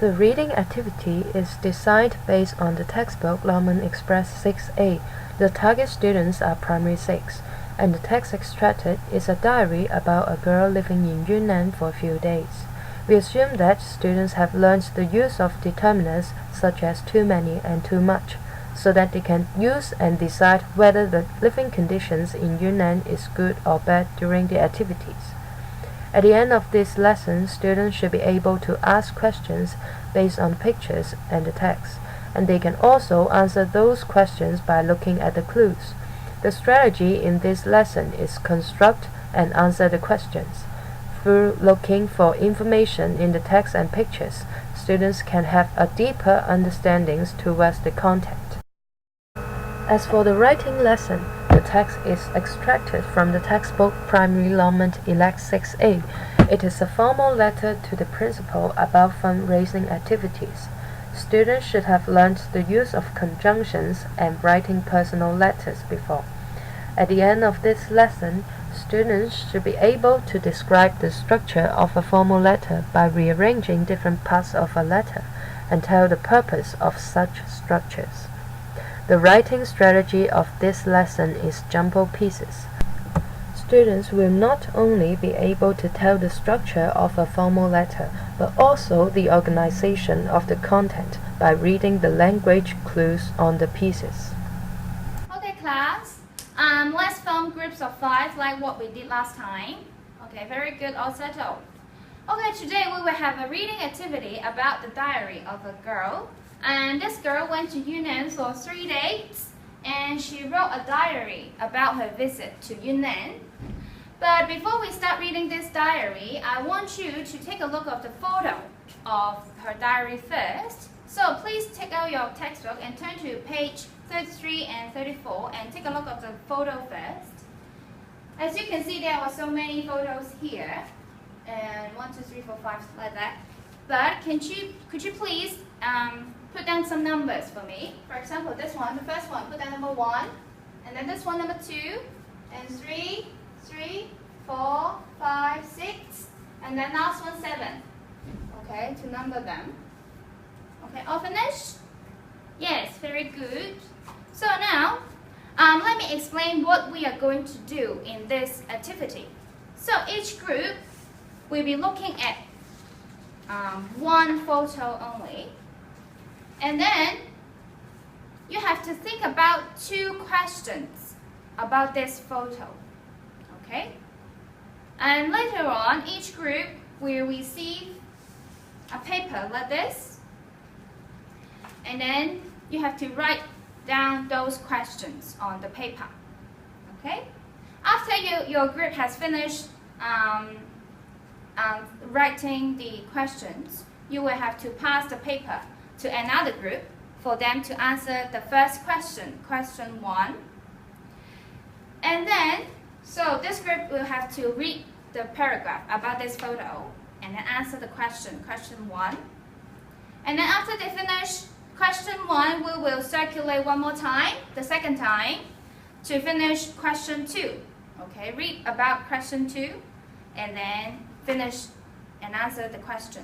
The reading activity is designed based on the textbook Longman Express 6A. The target students are primary 6, and the text extracted is a diary about a girl living in Yunnan for a few days. We assume that students have learned the use of determinants such as too many and too much, so that they can use and decide whether the living conditions in Yunnan is good or bad during the activities. At the end of this lesson, students should be able to ask questions based on pictures and the text, and they can also answer those questions by looking at the clues. The strategy in this lesson is construct and answer the questions. Through looking for information in the text and pictures, students can have a deeper understanding towards the content. As for the writing lesson, the text is extracted from the textbook Primary Longman Elect 6A. It is a formal letter to the principal about fundraising activities. Students should have learned the use of conjunctions and writing personal letters before. At the end of this lesson, students should be able to describe the structure of a formal letter by rearranging different parts of a letter and tell the purpose of such structures. The writing strategy of this lesson is jumble pieces. Students will not only be able to tell the structure of a formal letter, but also the organization of the content by reading the language clues on the pieces. Okay, class. Let's form groups of 5 like what we did last time. Okay, very good, all settled. Okay, today we will have a reading activity about the diary of a girl. And this girl went to Yunnan for 3 days, and she wrote a diary about her visit to Yunnan. But before we start reading this diary, I want you to take a look at the photo of her diary first. So please take out your textbook and turn to page 33 and 34 and take a look at the photo first. As you can see, there are so many photos here, and 1, 2, 3, 4, 5 like that. But could you please put down some numbers for me? For example, this one, the first one, put down number 1, and then this one number 2, and 3, 4, 5, 6, and then last one 7. Okay, to number them. Okay, all finished? Yes, very good. So now, let me explain what we are going to do in this activity. So each group will be looking at one photo only. And then you have to think about 2 questions about this photo. Okay? And later on, each group will receive a paper like this. And then you have to write down those questions on the paper. Okay? After your group has finished writing the questions, you will have to pass the paper to another group for them to answer the first question, question 1. And then, so this group will have to read the paragraph about this photo and then answer the question, question 1. And then after they finish question 1, we will circulate one more time, the second time, to finish question 2. Okay, read about question 2 and then finish and answer the question.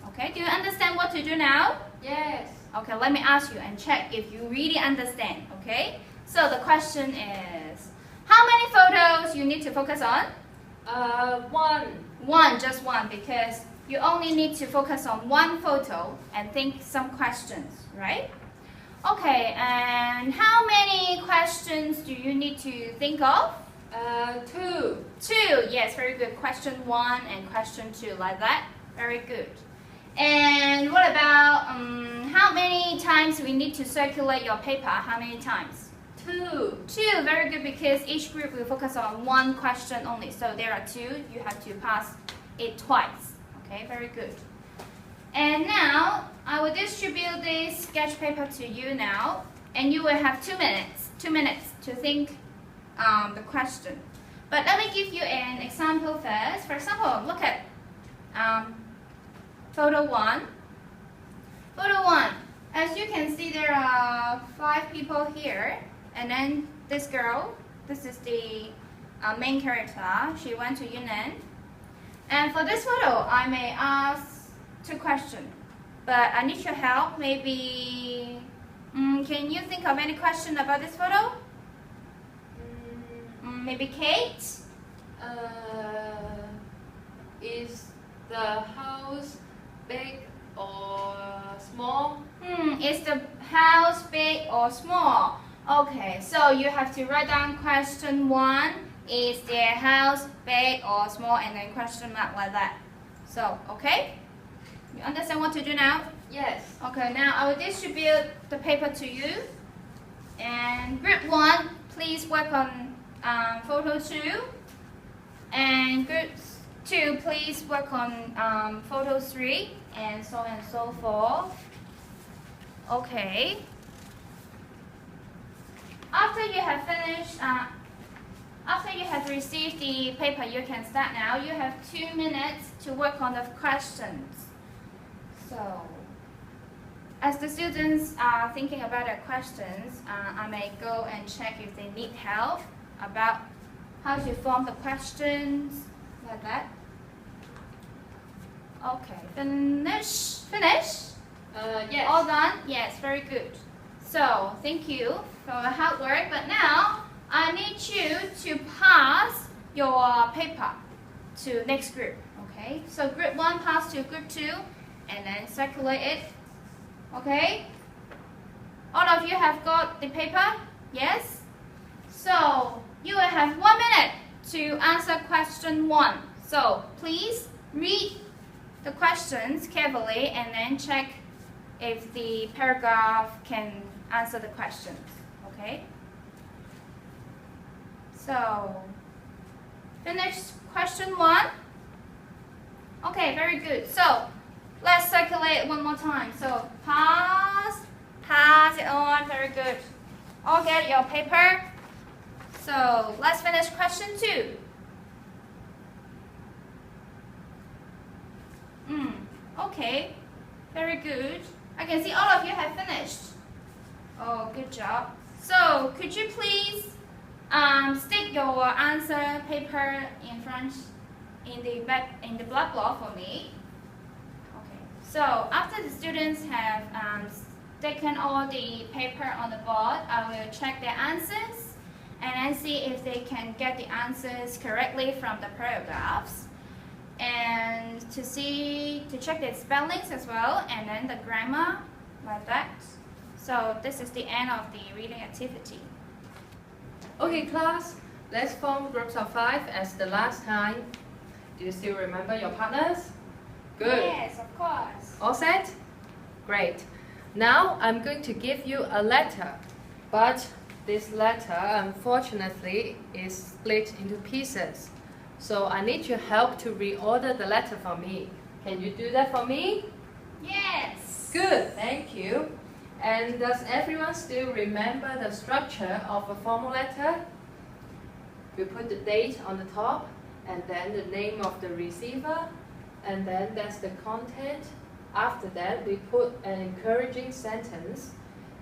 Okay, do you understand what to do now? Yes. Okay, let me ask you and check if you really understand, okay? So the question is, how many photos you need to focus on? 1. 1, just 1, because you only need to focus on one photo and think some questions, right? Okay, and how many questions do you need to think of? 2. 2, yes, very good. Question 1 and question 2, like that. Very good. And what about how many times we need to circulate your paper? How many times? 2. 2, very good, because each group will focus on one question only. So there are 2, you have to pass it twice. Okay, very good. And now, I will distribute this sketch paper to you now, and you will have 2 minutes. 2 minutes to think the question. But let me give you an example first. For example, look at photo 1. Photo 1. As you can see, there are 5 people here, and then this girl. This is the main character. She went to Yunnan. And for this photo, I may ask 2 questions. but I need your help. Maybe, can you think of any question about this photo? Maybe Kate? Is the house big or small? Is the house big or small? Okay, so you have to write down question 1. Is their house big or small? And then question mark like that. So, okay? You understand what to do now? Yes. Okay, now I will distribute the paper to you. And group 1, please work on photo 2. And group 2, please work on photo 3. And so forth. Okay. After you have finished, after you have received the paper, you can start now. You have 2 minutes to work on the questions. So, as the students are thinking about their questions, I may go and check if they need help about how to form the questions, like that. Okay, finish? Yes. All done? Yes, very good. So, thank you for the hard work, but now I need you to pass your paper to next group, okay? So group 1 pass to group 2 and then circulate it, okay? All of you have got the paper? Yes? So you will have 1 minute to answer question 1. So please read the questions carefully and then check if the paragraph can answer the questions, okay? So, finish question 1. Okay, very good. So, let's circulate one more time. So, pass it on, very good. All get your paper. So, let's finish question 2. Okay, very good. I can see all of you have finished. Oh, good job. So, could you please stick your answer paper in front in the blackboard for me. Okay. So after the students have taken all the paper on the board, I will check their answers and then see if they can get the answers correctly from the paragraphs, and to check their spellings as well, and then the grammar, like that. So this is the end of the reading activity. Okay, class, let's form groups of 5 as the last time. Do you still remember your partners? Good. Yes, of course. All set? Great. Now I'm going to give you a letter, but this letter unfortunately is split into pieces. So I need your help to reorder the letter for me. Can you do that for me? Yes. Good, thank you. And does everyone still remember the structure of a formal letter? We put the date on the top, and then the name of the receiver, and then that's the content. After that, we put an encouraging sentence,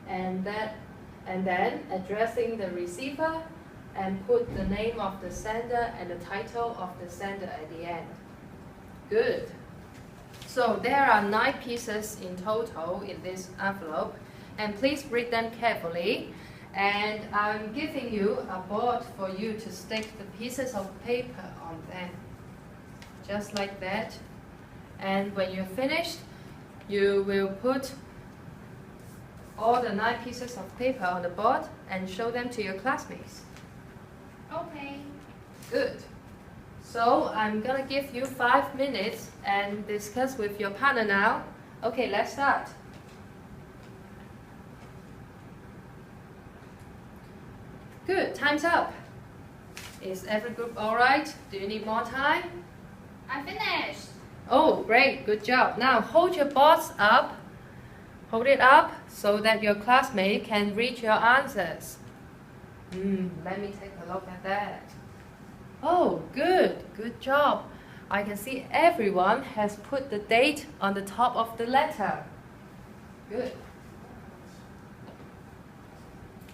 and then addressing the receiver, and put the name of the sender and the title of the sender at the end. Good. So there are 9 pieces in total in this envelope, and please read them carefully. And I'm giving you a board for you to stick the pieces of paper on them, just like that. And when you're finished, you will put all the 9 pieces of paper on the board and show them to your classmates. Okay. Good. So I'm gonna give you 5 minutes and discuss with your partner now. Okay, let's start. Good, time's up. Is every group alright? Do you need more time? I finished. Oh, great, good job. Now hold your boards up. Hold it up so that your classmate can read your answers. Let me take a look at that. Oh, good, good job. I can see everyone has put the date on the top of the letter. Good.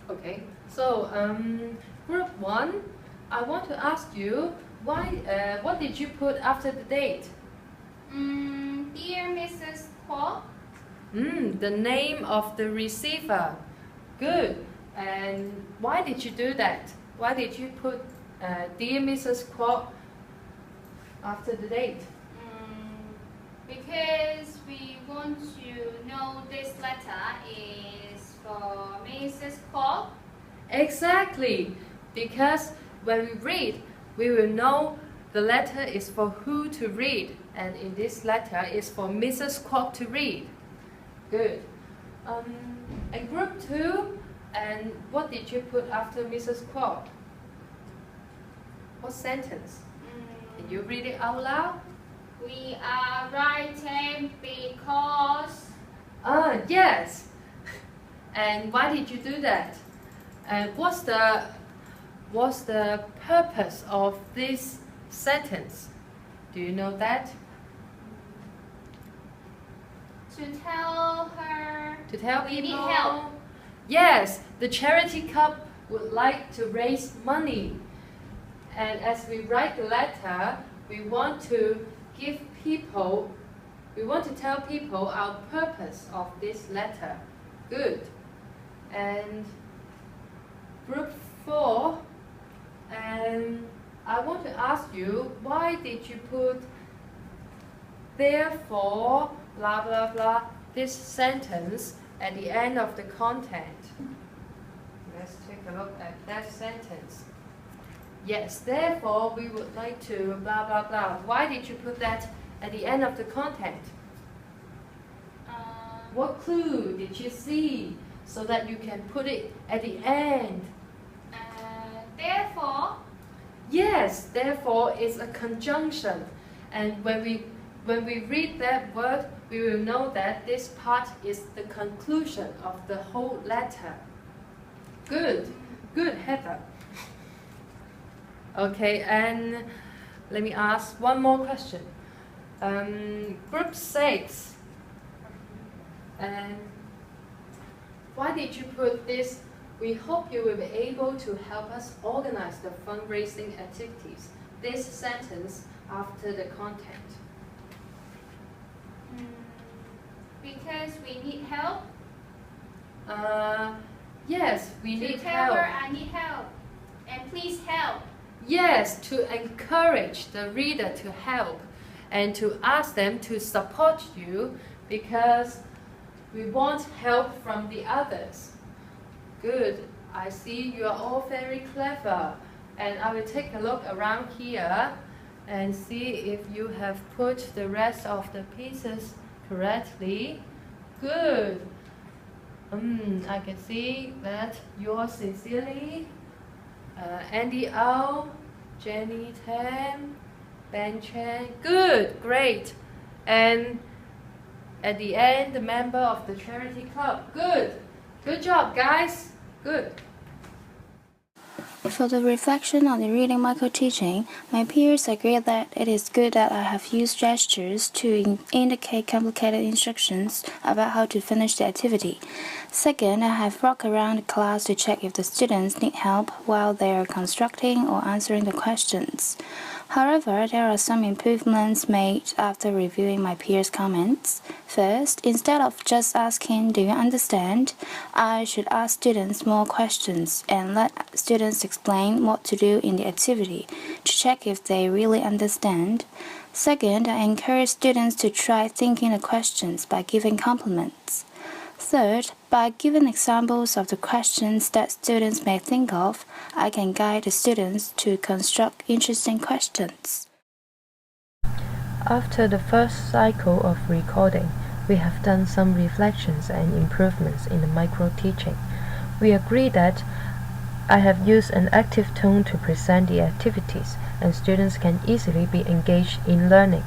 Okay, so group 1, I want to ask you, what did you put after the date? Dear Mrs. Kwok, The name of the receiver. Good. And why did you do that? Why did you put Dear Mrs. Kwok after the date? Because we want to know this letter is for Mrs. Kwok. Exactly. Because when we read, we will know the letter is for who to read. And in this letter is for Mrs. Kwok to read. Good. And group 2, and what did you put after Mrs. Kwok? What sentence? Can you read it out loud? We are writing because. Yes. And why did you do that? And what's the purpose of this sentence? Do you know that? To tell her To tell we people. need help. Yes, the charity club would like to raise money. And as we write the letter, we want to tell people our purpose of this letter. Good. And group 4, and I want to ask you, why did you put therefore blah blah blah this sentence at the end of the content? Let's take a look at that sentence. Yes, therefore we would like to blah blah blah. Why did you put that at the end of the content? What clue did you see so that you can put it at the end? Therefore. Yes, therefore is a conjunction. And when we read that word, we will know that this part is the conclusion of the whole letter. Good, good, Heather. Okay, and let me ask one more question. Group 6. And why did you put this? We hope you will be able to help us organize the fundraising activities. This sentence after the content. Because we need help. Yes, we To need tell help. her I need help. And please help. Yes, to encourage the reader to help and to ask them to support you because we want help from the others. Good. I see you are all very clever. And I will take a look around here and see if you have put the rest of the pieces correctly. Good. I can see that yours sincerely, Andy O, Jenny Tam, Ben Chen. Good, great. And at the end, the member of the charity club. Good. Good job, guys. Good. For the reflection on the reading microteaching, my peers agree that it is good that I have used gestures to indicate complicated instructions about how to finish the activity. Second, I have walked around the class to check if the students need help while they are constructing or answering the questions. However, there are some improvements made after reviewing my peers' comments. First, instead of just asking, "Do you understand?" I should ask students more questions and let students explain what to do in the activity to check if they really understand. Second, I encourage students to try thinking the questions by giving compliments. Third, by giving examples of the questions that students may think of, I can guide the students to construct interesting questions. After the first cycle of recording, we have done some reflections and improvements in the micro-teaching. We agree that I have used an active tone to present the activities, and students can easily be engaged in learning.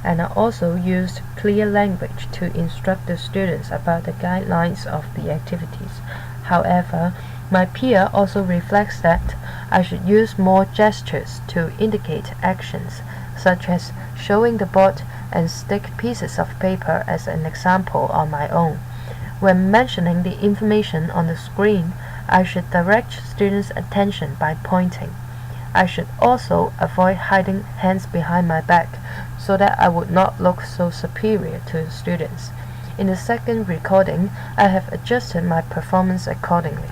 And I also used clear language to instruct the students about the guidelines of the activities. However, my peer also reflects that I should use more gestures to indicate actions, such as showing the board and stick pieces of paper as an example on my own. When mentioning the information on the screen, I should direct students' attention by pointing. I should also avoid hiding hands behind my back so that I would not look so superior to students. In the second recording, I have adjusted my performance accordingly.